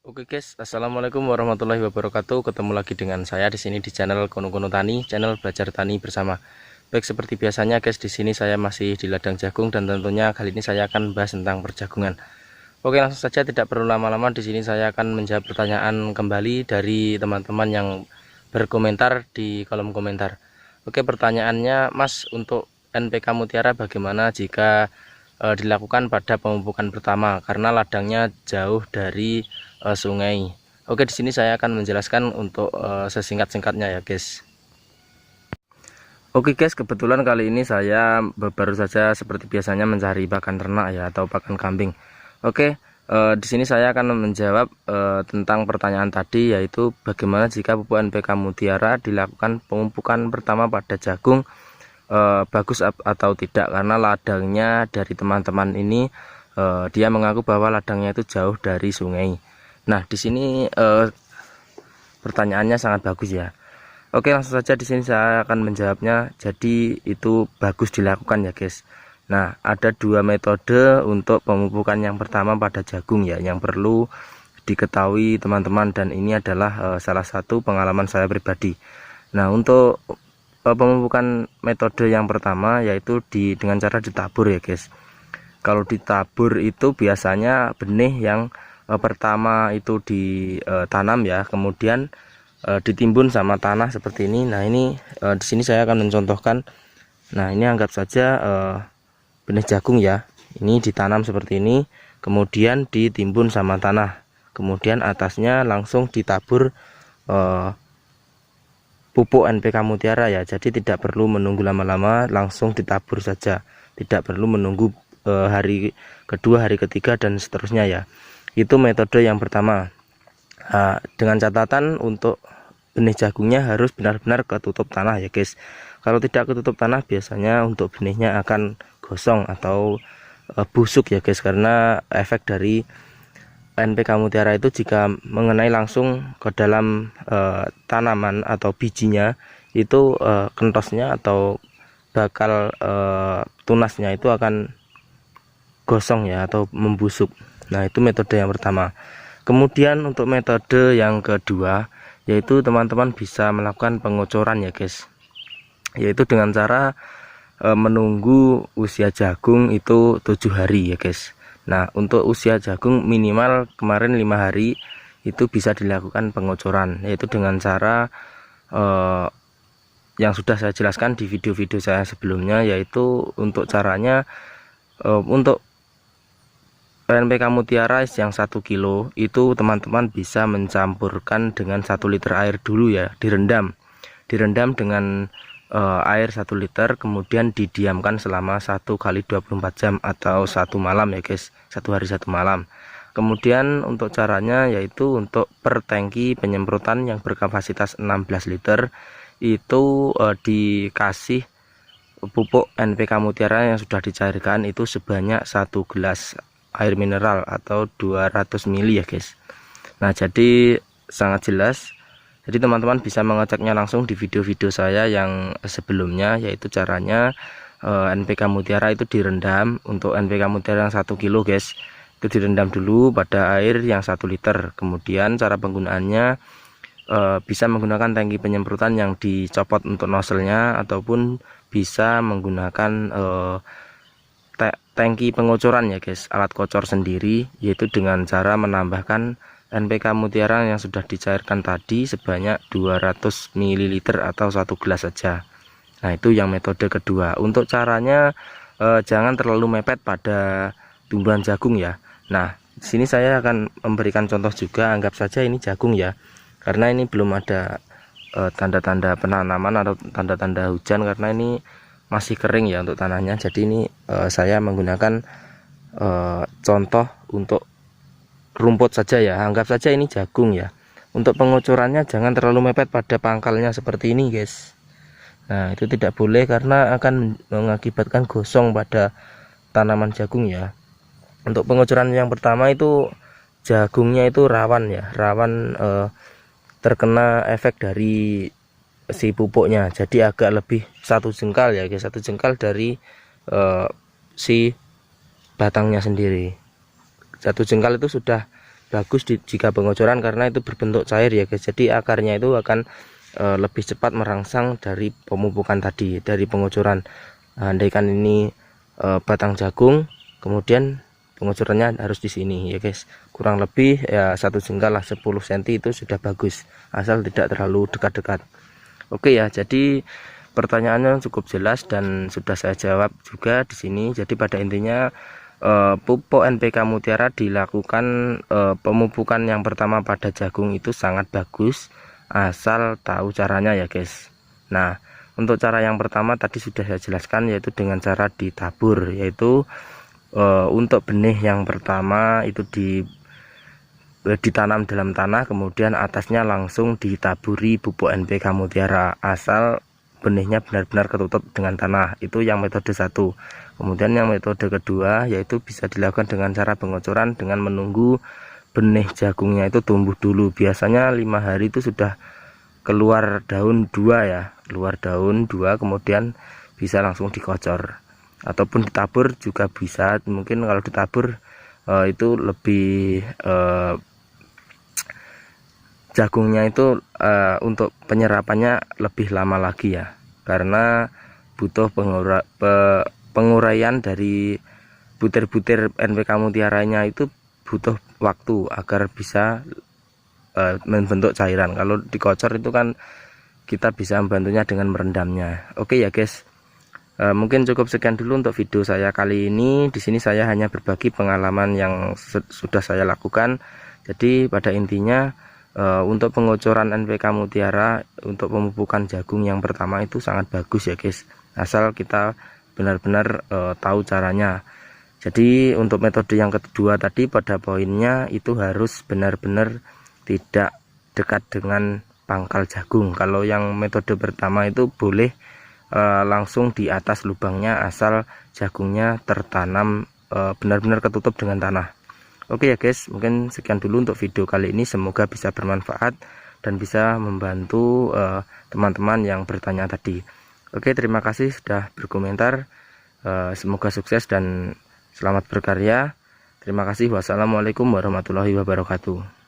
Oke guys, assalamualaikum warahmatullahi wabarakatuh. Ketemu lagi dengan saya di sini di channel Kono Kono Tani, channel belajar tani bersama. Baik, seperti biasanya guys, di sini saya masih di ladang jagung dan tentunya kali ini saya akan bahas tentang perjagungan. Oke, langsung saja tidak perlu lama-lama. Di sini saya akan menjawab pertanyaan kembali dari teman-teman yang berkomentar di kolom komentar. Oke, pertanyaannya, Mas, untuk NPK Mutiara bagaimana jika dilakukan pada pemupukan pertama karena ladangnya jauh dari sungai. Oke, di sini saya akan menjelaskan untuk sesingkat-singkatnya ya guys. Oke guys, kebetulan kali ini saya baru saja seperti biasanya mencari pakan ternak ya atau pakan kambing. Oke, di sini saya akan menjawab tentang pertanyaan tadi, yaitu bagaimana jika pupuk NPK Mutiara dilakukan pemupukan pertama pada jagung, bagus atau tidak, karena ladangnya dari teman-teman ini dia mengaku bahwa ladangnya itu jauh dari sungai. Nah, di sini pertanyaannya sangat bagus ya. Oke, langsung saja di sini saya akan menjawabnya. Jadi itu bagus dilakukan ya guys. Nah, ada dua metode untuk pemupukan yang pertama pada jagung ya, yang perlu diketahui teman-teman, dan ini adalah salah satu pengalaman saya pribadi. Nah, untuk pemupukan metode yang pertama yaitu dengan cara ditabur ya guys. Kalau ditabur itu biasanya benih yang pertama itu ditanam ya, kemudian ditimbun sama tanah seperti ini. Nah, ini di sini saya akan mencontohkan. Nah, ini anggap saja benih jagung ya. Ini ditanam seperti ini, kemudian ditimbun sama tanah, kemudian atasnya langsung ditabur pupuk NPK Mutiara ya. Jadi tidak perlu menunggu lama-lama, langsung ditabur saja. Tidak perlu menunggu hari kedua, hari ketiga dan seterusnya ya. Itu metode yang pertama. Dengan catatan untuk benih jagungnya harus benar-benar ketutup tanah ya guys. Kalau tidak ketutup tanah biasanya untuk benihnya akan gosong atau busuk ya guys, karena efek dari NPK Mutiara itu jika mengenai langsung ke dalam tanaman atau bijinya itu kentosnya atau bakal tunasnya itu akan gosong ya atau membusuk. Nah, itu metode yang pertama. Kemudian untuk metode yang kedua yaitu teman-teman bisa melakukan pengocoran ya guys, yaitu dengan cara menunggu usia jagung itu 7 hari ya guys. Nah, untuk usia jagung minimal kemarin 5 hari itu bisa dilakukan pengocoran, yaitu dengan cara yang sudah saya jelaskan di video-video saya sebelumnya, yaitu untuk caranya untuk NPK Mutiara yang 1 kilo itu teman-teman bisa mencampurkan dengan 1 liter air dulu ya, direndam dengan air 1 liter, kemudian didiamkan selama 1 kali 24 jam atau 1 malam ya guys, 1 hari 1 malam. Kemudian untuk caranya yaitu untuk per tangki penyemprotan yang berkapasitas 16 liter itu dikasih pupuk NPK Mutiara yang sudah dicairkan itu sebanyak 1 gelas air mineral atau 200 ml ya guys. Nah, jadi sangat jelas. Jadi teman-teman bisa mengeceknya langsung di video-video saya yang sebelumnya, yaitu caranya NPK Mutiara itu direndam. Untuk NPK Mutiara yang 1 kilo guys, itu direndam dulu pada air yang 1 liter. Kemudian cara penggunaannya bisa menggunakan tangki penyemprotan yang dicopot untuk nozzle-nya, ataupun bisa menggunakan tangki pengocoran ya guys, alat kocor sendiri, yaitu dengan cara menambahkan NPK Mutiara yang sudah dicairkan tadi sebanyak 200 ml atau 1 gelas saja. Nah, itu yang metode kedua. Untuk caranya jangan terlalu mepet pada tumbuhan jagung ya. Nah, di sini saya akan memberikan contoh juga. Anggap saja ini jagung ya, karena ini belum ada tanda-tanda penanaman atau tanda-tanda hujan, karena ini masih kering ya untuk tanahnya. Jadi ini saya menggunakan contoh untuk rumput saja ya. Anggap saja ini jagung ya. Untuk pengocorannya jangan terlalu mepet pada pangkalnya seperti ini guys. Nah, itu tidak boleh karena akan mengakibatkan gosong pada tanaman jagung ya. Untuk pengocoran yang pertama itu jagungnya itu rawan ya, rawan terkena efek dari si pupuknya. Jadi agak lebih 1 jengkal ya guys, 1 jengkal dari si batangnya sendiri. 1 jengkal itu sudah bagus jika pengocoran, karena itu berbentuk cair ya guys. Jadi akarnya itu akan lebih cepat merangsang dari pemupukan tadi, dari pengocoran. Andaikan ini batang jagung, kemudian pengocorannya harus di sini ya guys, kurang lebih ya 1 jengkal lah, 10 cm itu sudah bagus, asal tidak terlalu dekat-dekat. Oke ya, jadi pertanyaannya cukup jelas dan sudah saya jawab juga di sini. Jadi pada intinya pupuk NPK Mutiara dilakukan pemupukan yang pertama pada jagung itu sangat bagus, asal tahu caranya ya guys. Nah, untuk cara yang pertama tadi sudah saya jelaskan, yaitu dengan cara ditabur, yaitu untuk benih yang pertama itu ditanam dalam tanah, kemudian atasnya langsung ditaburi pupuk NPK Mutiara, asal benihnya benar-benar ketutup dengan tanah. Itu yang metode satu. Kemudian yang metode kedua yaitu bisa dilakukan dengan cara pengocoran, dengan menunggu benih jagungnya itu tumbuh dulu. Biasanya 5 hari itu sudah keluar daun 2 ya, keluar daun 2, kemudian bisa langsung dikocor ataupun ditabur juga bisa. Mungkin kalau ditabur itu lebih jagungnya itu untuk penyerapannya lebih lama lagi ya, karena butuh penguraian dari butir-butir NPK Mutiaranya itu butuh waktu agar bisa membentuk cairan. Kalau dikocor itu kan kita bisa membantunya dengan merendamnya. Oke ya guys, mungkin cukup sekian dulu untuk video saya kali ini. Di sini saya hanya berbagi pengalaman yang sudah saya lakukan. Jadi pada intinya untuk pengocoran NPK Mutiara untuk pemupukan jagung yang pertama itu sangat bagus ya guys, asal kita benar-benar tahu caranya. Jadi untuk metode yang kedua tadi, pada poinnya itu harus benar-benar tidak dekat dengan pangkal jagung. Kalau yang metode pertama itu boleh langsung di atas lubangnya, asal jagungnya tertanam benar-benar ketutup dengan tanah. Oke ya guys, mungkin sekian dulu untuk video kali ini. Semoga bisa bermanfaat dan bisa membantu teman-teman yang bertanya tadi. Oke, terima kasih sudah berkomentar. Semoga sukses dan selamat berkarya. Terima kasih. Wassalamualaikum warahmatullahi wabarakatuh.